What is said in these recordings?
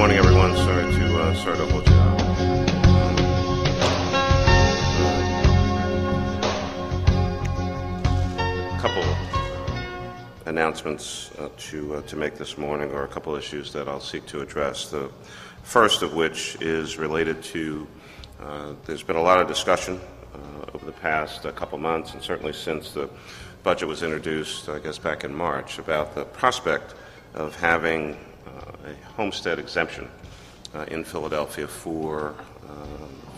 morning, everyone. Sorry to hold you out. A couple announcements to make this morning, or a couple issues that I'll seek to address. The first of which is related to there's been a lot of discussion over the past couple months, and certainly since the budget was introduced, I guess back in March, about the prospect of having a homestead exemption in Philadelphia for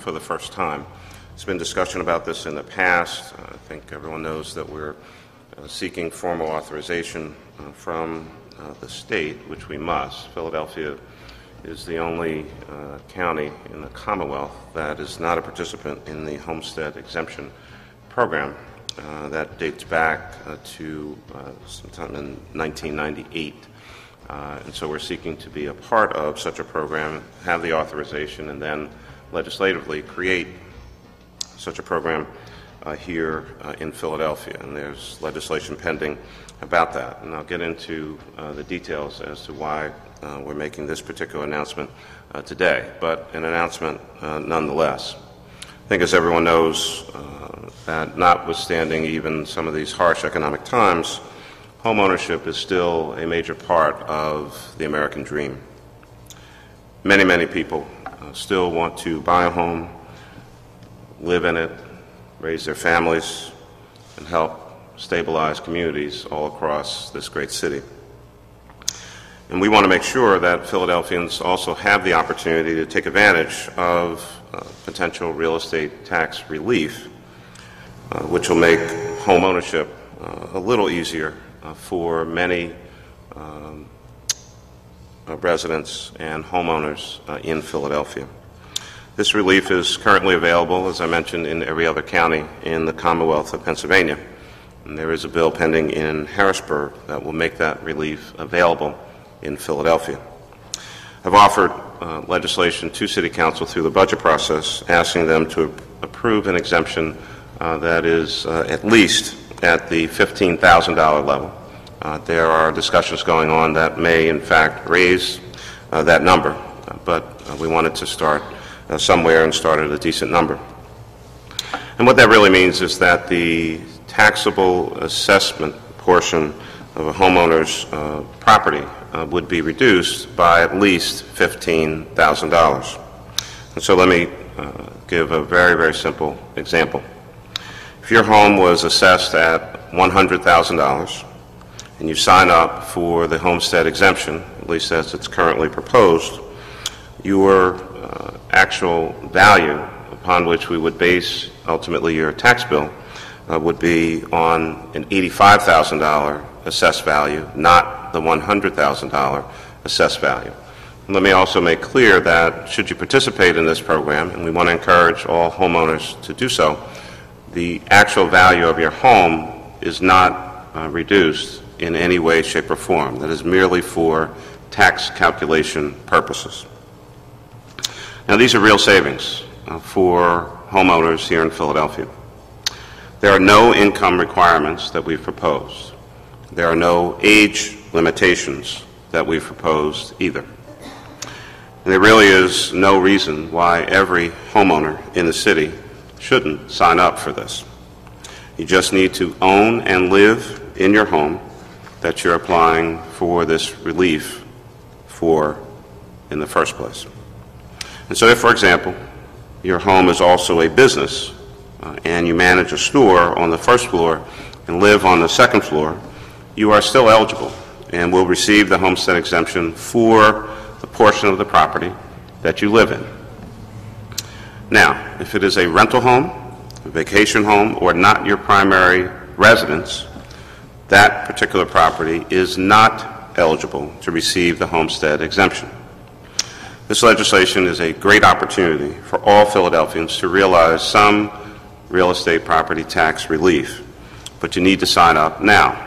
the first time. There's been discussion about this in the past. I think everyone knows that we're seeking formal authorization from the state, which we must. Philadelphia is the only county in the Commonwealth that is not a participant in the Homestead Exemption program. That dates back to sometime in 1998. And so we're seeking to be a part of such a program, have the authorization, and then legislatively create such a program here in Philadelphia. And there's legislation pending about that. And I'll get into the details as to why we're making this particular announcement today, but an announcement nonetheless. I think, as everyone knows, that notwithstanding even some of these harsh economic times, home ownership is still a major part of the American dream. Many, many people still want to buy a home, live in it, raise their families, and help stabilize communities all across this great city. And we want to make sure that Philadelphians also have the opportunity to take advantage of potential real estate tax relief, which will make home ownership a little easier for many residents and homeowners in Philadelphia. This relief is currently available, as I mentioned, in every other county in the Commonwealth of Pennsylvania. And there is a bill pending in Harrisburg that will make that relief available in Philadelphia. I've offered legislation to City Council through the budget process, asking them to approve an exemption that is at least at the $15,000 level. There are discussions going on that may, in fact, raise that number, but we wanted to start somewhere and start at a decent number. And what that really means is that the taxable assessment portion of a homeowner's property would be reduced by at least $15,000. And so let me give a very, very simple example. If your home was assessed at $100,000 and you sign up for the homestead exemption, at least as it's currently proposed, your actual value upon which we would base ultimately your tax bill would be on an $85,000 assessed value, not the $100,000 assessed value. And let me also make clear that should you participate in this program, and we want to encourage all homeowners to do so, the actual value of your home is not reduced in any way, shape, or form. That is merely for tax calculation purposes. Now, these are real savings for homeowners here in Philadelphia. There are no income requirements that we've proposed. There are no age limitations that we've proposed either. And there really is no reason why every homeowner in the city shouldn't sign up for this. You just need to own and live in your home that you're applying for this relief for in the first place. And so if, for example, your home is also a business and you manage a store on the first floor and live on the second floor, you are still eligible and will receive the homestead exemption for the portion of the property that you live in. Now, if it is a rental home, a vacation home, or not your primary residence, that particular property is not eligible to receive the homestead exemption. This legislation is a great opportunity for all Philadelphians to realize some real estate property tax relief, but you need to sign up now.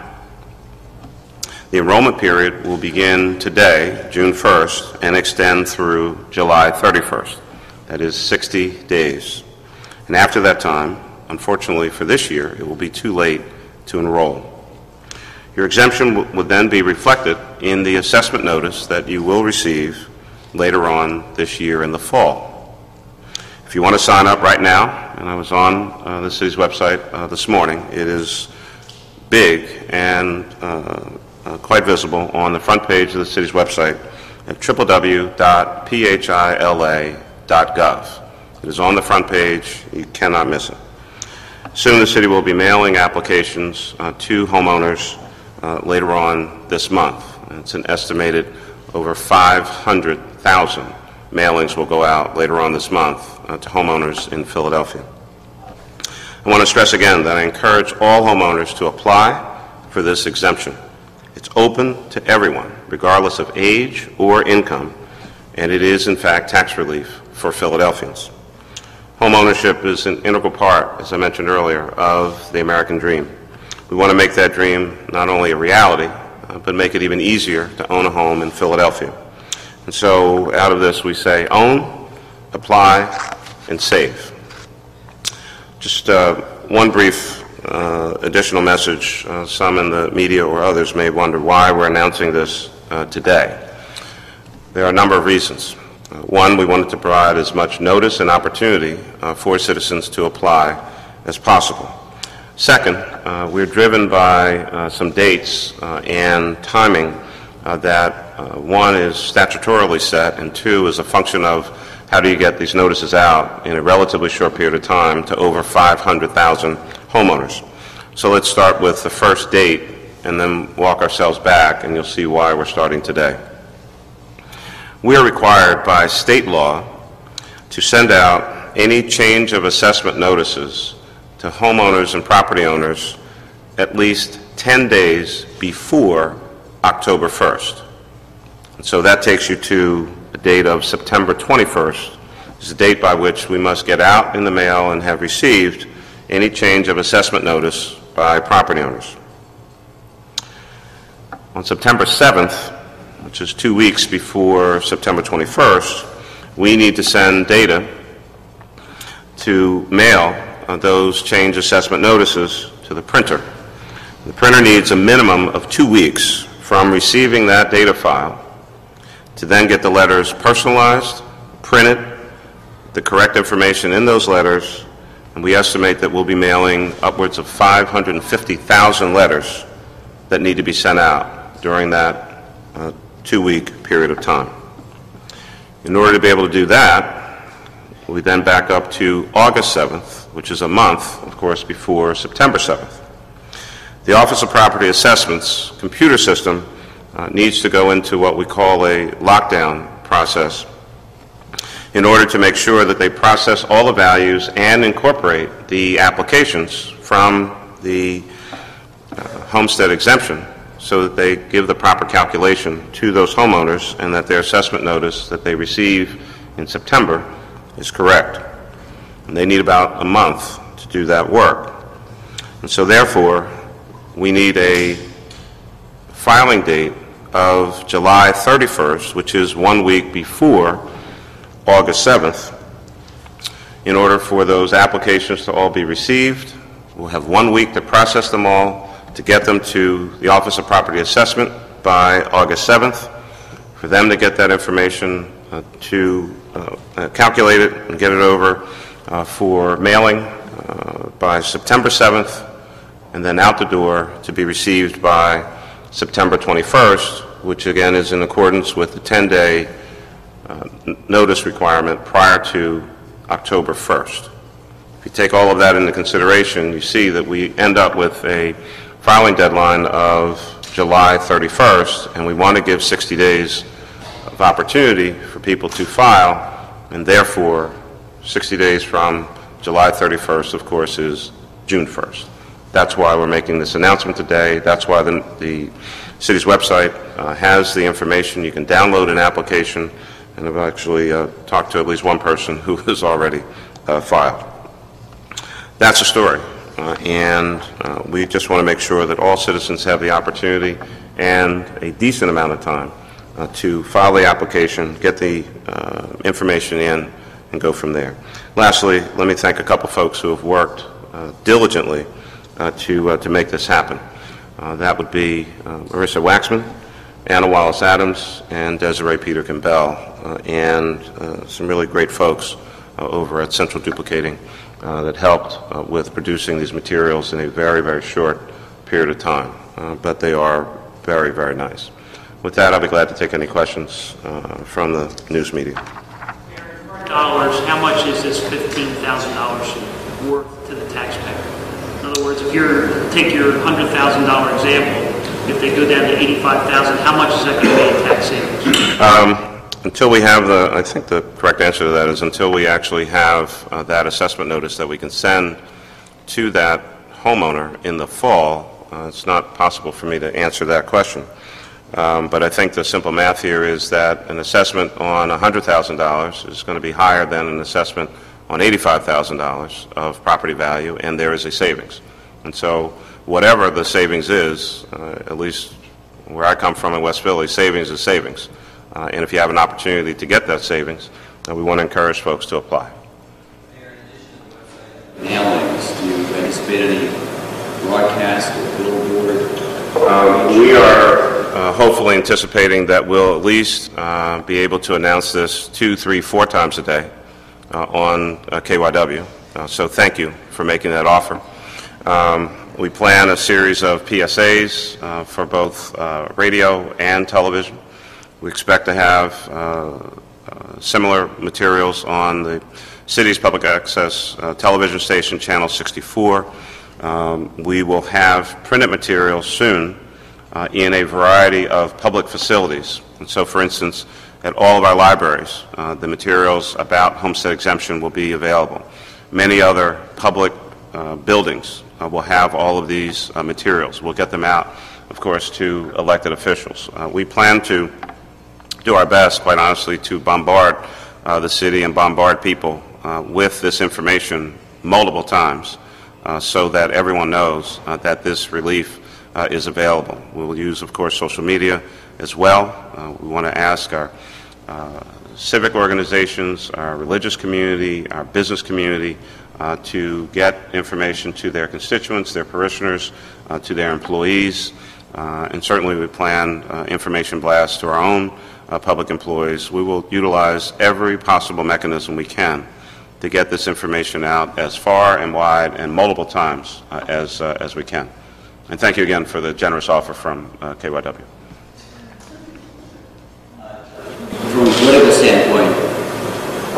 The enrollment period will begin today, June 1st, and extend through July 31st. That is 60 days. And after that time, unfortunately for this year, it will be too late to enroll. Your exemption would then be reflected in the assessment notice that you will receive later on this year in the fall. If you want to sign up right now, and I was on the city's website this morning, it is big and quite visible on the front page of the city's website at www.phila.gov. It is on the front page. You cannot miss it. Soon the city will be mailing applications to homeowners later on this month. It's an estimated over 500,000 mailings will go out later on this month to homeowners in Philadelphia. I want to stress again that I encourage all homeowners to apply for this exemption. It's open to everyone, regardless of age or income, and it is in fact tax relief for Philadelphians. Homeownership is an integral part, as I mentioned earlier, of the American dream. We want to make that dream not only a reality, but make it even easier to own a home in Philadelphia. And so out of this we say own, apply, and save. Just one brief additional message. Some in the media or others may wonder why we're announcing this today. There are a number of reasons. One, we wanted to provide as much notice and opportunity for citizens to apply as possible. Second, we're driven by some dates and timing that one is statutorily set, and two is a function of how do you get these notices out in a relatively short period of time to over 500,000 homeowners. So let's start with the first date and then walk ourselves back, and you'll see why we're starting today. We are required by state law to send out any change of assessment notices to homeowners and property owners at least 10 days before October 1st. And so that takes you to the date of September 21st. This is the date by which we must get out in the mail and have received any change of assessment notice by property owners. On September 7th, which is 2 weeks before September 21st, we need to send data to mail those change assessment notices to the printer. The printer needs a minimum of 2 weeks from receiving that data file to then get the letters personalized, printed, the correct information in those letters, and we estimate that we'll be mailing upwards of 550,000 letters that need to be sent out during that 2-week period of time. In order to be able to do that, we then back up to August 7th, which is a month, of course, before September 7th. The Office of Property Assessment's computer system needs to go into what we call a lockdown process in order to make sure that they process all the values and incorporate the applications from the Homestead Exemption so that they give the proper calculation to those homeowners and that their assessment notice that they receive in September is correct. And they need about a month to do that work. And so therefore, we need a filing date of July 31st, which is 1 week before August 7th, in order for those applications to all be received. We'll have 1 week to process them all, to get them to the Office of Property Assessment by August 7th, for them to get that information to calculate it and get it over for mailing by September 7th, and then out the door to be received by September 21st, which again is in accordance with the 10-day notice requirement prior to October 1st. If you take all of that into consideration, you see that we end up with a filing deadline of July 31st, and we want to give 60 days of opportunity for people to file, and therefore 60 days from July 31st, of course, is June 1st. That's why we're making this announcement today. That's why the city's website has the information. You can download an application, and I've actually talked to at least one person who has already filed. That's the story. And we just want to make sure that all citizens have the opportunity and a decent amount of time to file the application, get the information in, and go from there. Lastly, let me thank a couple folks who have worked diligently to make this happen. That would be Marissa Waxman, Anna Wallace-Adams, and Desiree Peterkin Bell, and some really great folks over at Central Duplicating that helped with producing these materials in a very, very short period of time. But they are very, very nice. With that, I'll be glad to take any questions from the news media. Dollars, how much is this $15,000 worth to the taxpayer? In other words, if take your $100,000 example, if they go down to $85,000, how much is that going to be in tax savings? Until we have I think the correct answer to that is until we actually have that assessment notice that we can send to that homeowner in the fall, it's not possible for me to answer that question. But I think the simple math here is that an assessment on $100,000 is going to be higher than an assessment on $85,000 of property value, and there is a savings. And so whatever the savings is, at least where I come from in West Philly, savings is savings. And if you have an opportunity to get that savings, we want to encourage folks to apply. Mailings, do you anticipate any broadcast or billboard? We are hopefully anticipating that we'll at least be able to announce this 2, 3, 4 times a day on KYW. So thank you for making that offer. We plan a series of PSAs for both radio and television. We expect to have similar materials on the city's public access television station, Channel 64. We will have printed materials soon in a variety of public facilities. And so, for instance, at all of our libraries, the materials about Homestead Exemption will be available. Many other public buildings will have all of these materials. We'll get them out, of course, to elected officials. We plan to do our best, quite honestly, to bombard the city and bombard people with this information multiple times so that everyone knows that this relief is available. We will use, of course, social media as well. We want to ask our civic organizations, our religious community, our business community to get information to their constituents, their parishioners, to their employees, and certainly we plan information blasts to our own public employees. We will utilize every possible mechanism we can to get this information out as far and wide and multiple times as we can. And thank you again for the generous offer from KYW. From a political standpoint,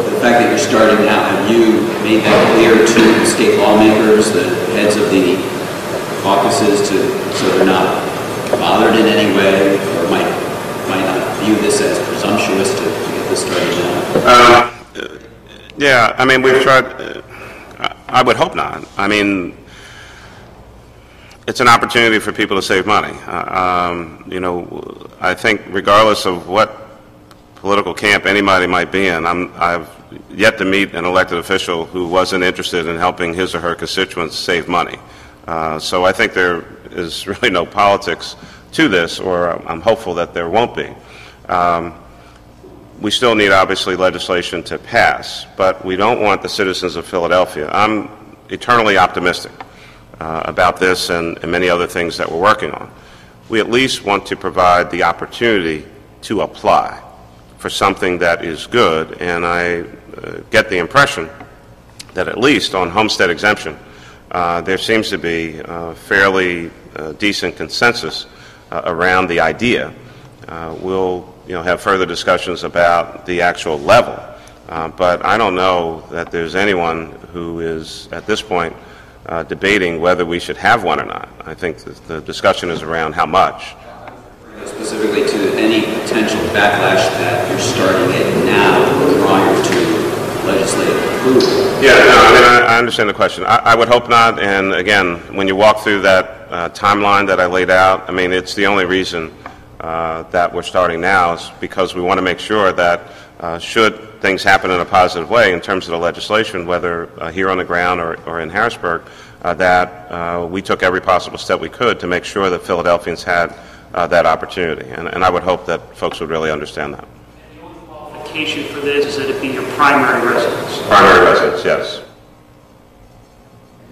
the fact that you're starting now, have you made that clear to the state lawmakers, the heads of the caucuses, so they're not bothered in any way, or might not view this as presumptuous to get this started now? Yeah, I mean, we've tried. I would hope not. I mean, it's an opportunity for people to save money. You know, I think regardless of what political camp anybody might be in, I've yet to meet an elected official who wasn't interested in helping his or her constituents save money. So I think there is really no politics to this, or I'm hopeful that there won't be. We still need, obviously, legislation to pass, but we don't want the citizens of Philadelphia. I'm eternally optimistic about this and many other things that we're working on. We at least want to provide the opportunity to apply for something that is good, and I get the impression that at least on Homestead Exemption, there seems to be a fairly decent consensus around the idea. We'll have further discussions about the actual level, but I don't know that there's anyone who is at this point debating whether we should have one or not. I think the discussion is around how much. Specifically to any potential backlash that you're starting it now prior to legislative approval. Yeah, no, I mean, I understand the question. I would hope not, and again, when you walk through that timeline that I laid out, I mean, it's the only reason that we're starting now is because we want to make sure that should things happen in a positive way in terms of the legislation, whether here on the ground or in Harrisburg, that we took every possible step we could to make sure that Philadelphians had that opportunity. And I would hope that folks would really understand that. And the only qualification for this is that it be your primary residence. Primary residence, yes.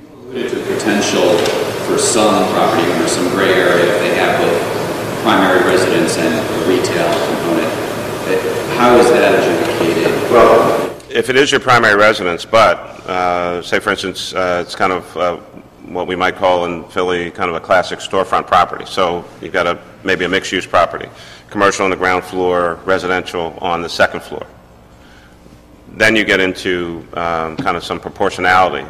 You alluded to potential for some property owners, some gray area if they have both primary residence and a retail component. How is that adjudicated? Well, if it is your primary residence, but say, for instance, it's kind of what we might call in Philly kind of a classic storefront property. So you've got maybe a mixed-use property, commercial on the ground floor, residential on the second floor. Then you get into kind of some proportionality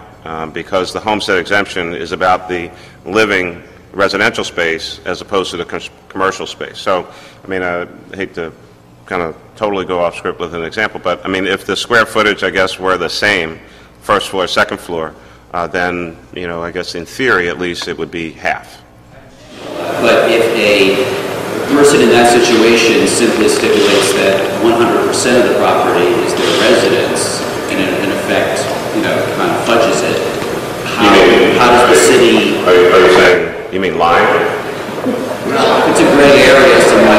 because the homestead exemption is about the living residential space as opposed to the commercial space. So, I mean, I hate to kind of totally go off script with an example, but I mean, if the square footage, I guess, were the same, first floor, second floor, then, you know, I guess in theory, at least, it would be half. But if a person in that situation simply stipulates that 100% of the property is their residence, and in effect, you know, kind of fudges it, how does the city... Are you saying, you mean lying? It's a gray area, someone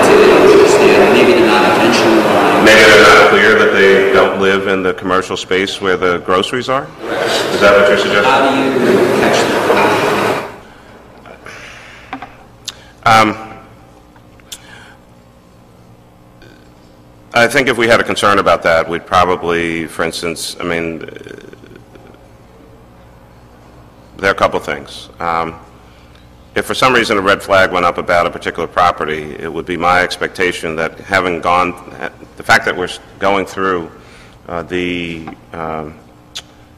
didn't understand. Maybe they're not intentionally lying. Maybe they're not clear that they don't live in the commercial space where the groceries are? Is that what you're suggesting? How do you catch them? I think if we had a concern about that, we'd probably, for instance, I mean, there are a couple things. If for some reason a red flag went up about a particular property, it would be my expectation that the fact that we're going through the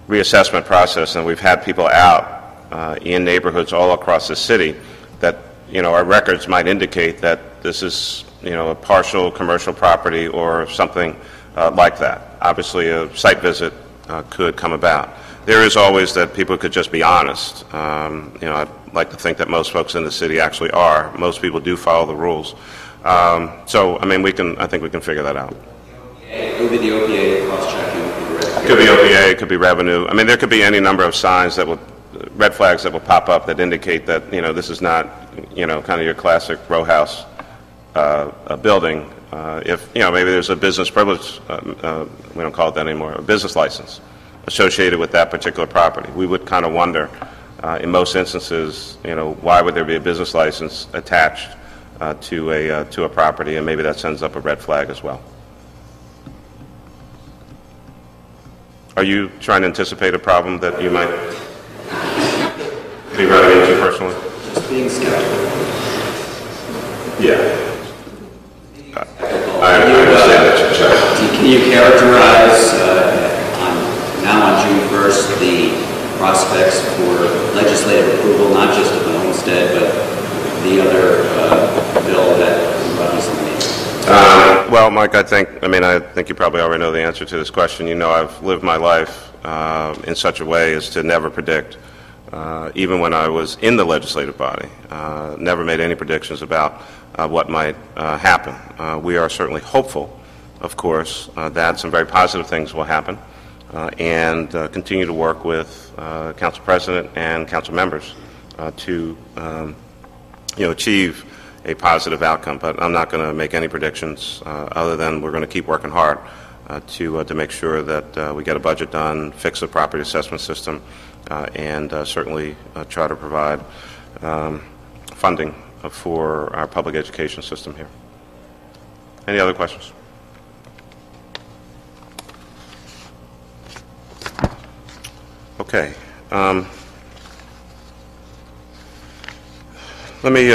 reassessment process and we've had people out in neighborhoods all across the city, that, you know, our records might indicate that this is, you know, a partial commercial property or something like that. Obviously, a site visit could come about. There is always that people could just be honest. You know, I'd like to think that most folks in the city actually are. Most people do follow the rules. So, I mean, I think we can figure that out. It would be the OPA cross-checking. It could be OPA, it could be revenue. I mean, there could be any number of signs that will, red flags that will pop up that indicate that, you know, this is not, you know, kind of your classic row house building. If, you know, maybe there's a business privilege, we don't call it that anymore, a business license associated with that particular property. We would kind of wonder, in most instances, you know, why would there be a business license attached to a property, and maybe that sends up a red flag as well. Are you trying to anticipate a problem that you might be running into personally? Just being skeptical. Yeah. I understand that you're checking. Can you characterize, now on June 1st, the prospects for legislative approval, not just of the homestead, but the other bill that recently made? Well, Mike, I think you probably already know the answer to this question. You know, I've lived my life in such a way as to never predict, even when I was in the legislative body, never made any predictions about what might happen. We are certainly hopeful, of course, that some very positive things will happen, and continue to work with Council President and Council members to achieve a positive outcome. But I'm not going to make any predictions other than we're going to keep working hard to make sure that we get a budget done, fix the property assessment system, and certainly try to provide funding for our public education system here. Any other questions? Okay. Let me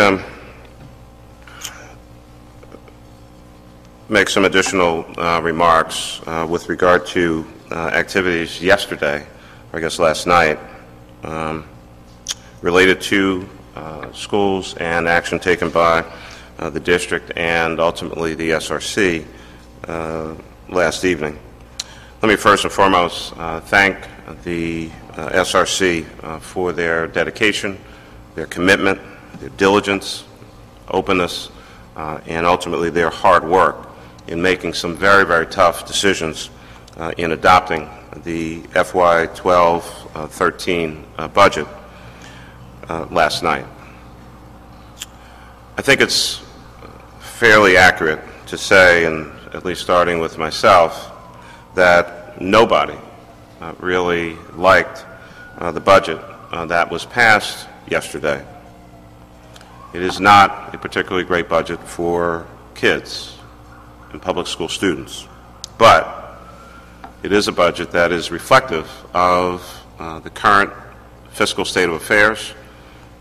make some additional remarks with regard to activities yesterday, or I guess last night, related to schools and action taken by the district and ultimately the SRC last evening. Let me first and foremost thank the SRC for their dedication, their commitment, their diligence, openness, and ultimately their hard work in making some very, very tough decisions in adopting the FY 12-13 budget last night. I think it's fairly accurate to say, and at least starting with myself, that nobody really liked the budget that was passed yesterday. It is not a particularly great budget for kids and public school students, but it is a budget that is reflective of the current fiscal state of affairs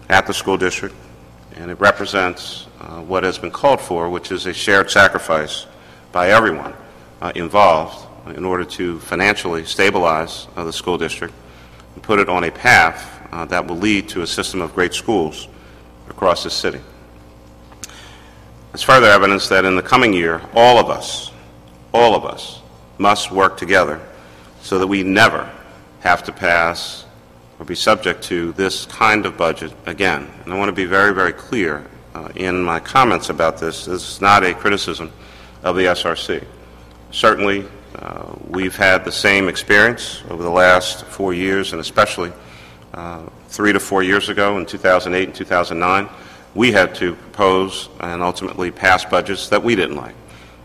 at the school district, and it represents what has been called for, which is a shared sacrifice by everyone involved in order to financially stabilize the school district and put it on a path that will lead to a system of great schools across the city. There's further evidence that in the coming year, all of us must work together so that we never have to pass or be subject to this kind of budget again. And I want to be very, very clear in my comments about this. This is not a criticism of the SRC. Certainly, we've had the same experience over the last 4 years, and especially 3 to 4 years ago in 2008 and 2009, we had to propose and ultimately pass budgets that we didn't like.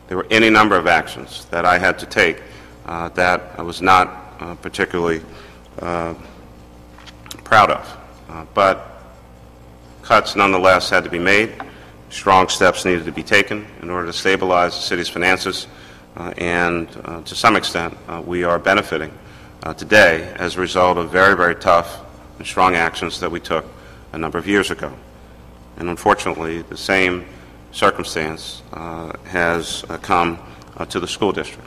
There were any number of actions that I had to take that I was not particularly proud of. But cuts nonetheless had to be made. Strong steps needed to be taken in order to stabilize the city's finances, and to some extent we are benefiting today as a result of very, very tough and strong actions that we took a number of years ago. And unfortunately, the same circumstance has come to the school district.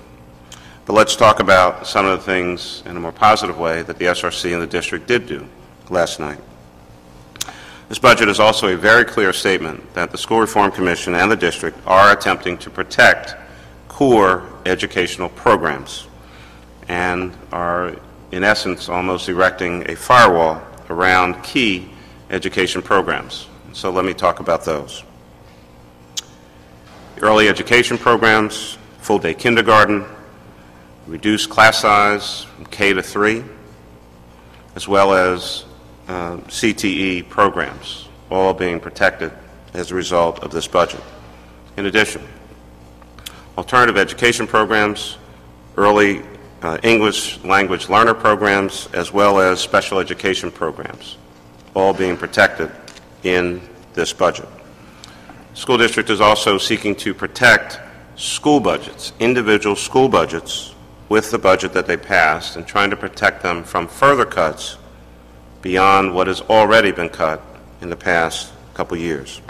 But let's talk about some of the things in a more positive way that the SRC and the district did do last night. This budget is also a very clear statement that the School Reform Commission and the district are attempting to protect core educational programs and are, in essence, almost erecting a firewall around key education programs. So let me talk about those. Early education programs, full-day kindergarten, reduced class size from K to 3, as well as CTE programs, all being protected as a result of this budget. In addition, alternative education programs, early English language learner programs, as well as special education programs, all being protected in this budget. The school district is also seeking to protect school budgets, individual school budgets, with the budget that they passed, and trying to protect them from further cuts beyond what has already been cut in the past couple years.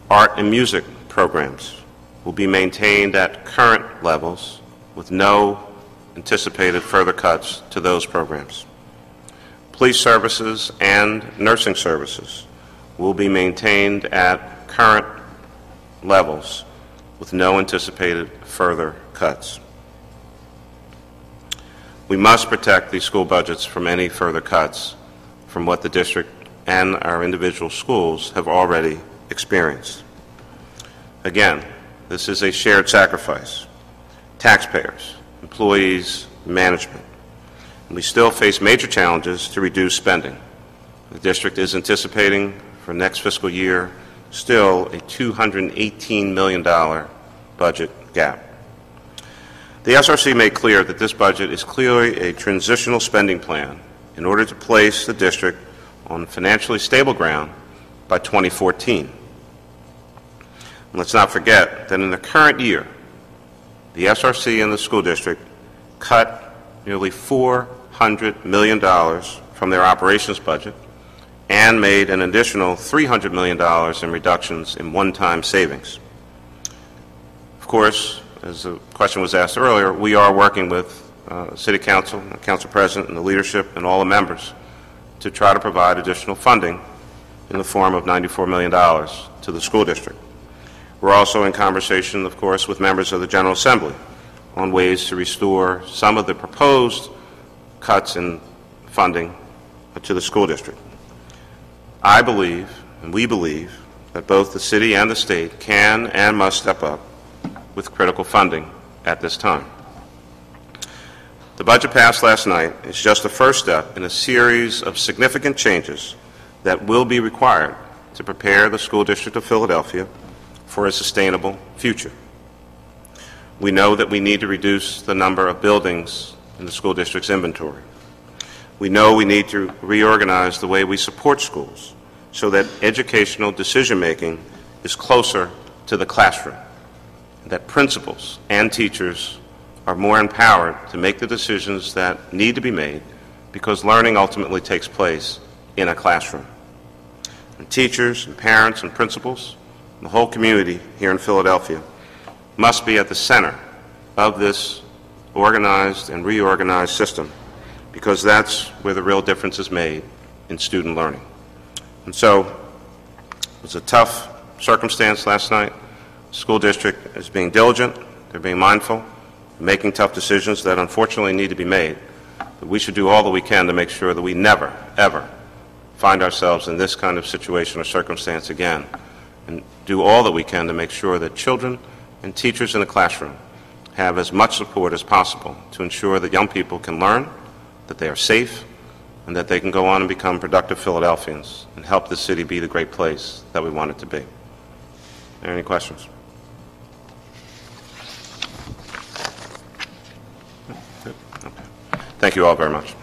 Art and music programs will be maintained at current levels with no anticipated further cuts to those programs. Police services and nursing services will be maintained at current levels with no anticipated further cuts. We must protect these school budgets from any further cuts from what the district and our individual schools have already experienced. Again, this is a shared sacrifice. Taxpayers, employees, management. And we still face major challenges to reduce spending. The district is anticipating for next fiscal year still a $218 million budget gap. The SRC made clear that this budget is clearly a transitional spending plan in order to place the district on financially stable ground by 2014. And let's not forget that in the current year, the SRC and the school district cut nearly $400 million from their operations budget and made an additional $300 million in reductions in one-time savings. Of course, as the question was asked earlier, we are working with City Council, the Council President, and the leadership and all the members to try to provide additional funding in the form of $94 million to the school district. We're also in conversation, of course, with members of the General Assembly on ways to restore some of the proposed cuts in funding to the school district. I believe, and we believe, that both the city and the state can and must step up with critical funding at this time. The budget passed last night is just the first step in a series of significant changes that will be required to prepare the School District of Philadelphia for a sustainable future. We know that we need to reduce the number of buildings in the school district's inventory. We know we need to reorganize the way we support schools so that educational decision-making is closer to the classroom, that principals and teachers are more empowered to make the decisions that need to be made because learning ultimately takes place in a classroom. And teachers and parents and principals, and the whole community here in Philadelphia must be at the center of this organized and reorganized system because that's where the real difference is made in student learning. And so it was a tough circumstance last night. The school district is being diligent, they're being mindful, making tough decisions that unfortunately need to be made. But we should do all that we can to make sure that we never, ever find ourselves in this kind of situation or circumstance again, and do all that we can to make sure that children and teachers in the classroom have as much support as possible to ensure that young people can learn, that they are safe, and that they can go on and become productive Philadelphians and help the city be the great place that we want it to be. Are there any questions? Okay. Thank you all very much.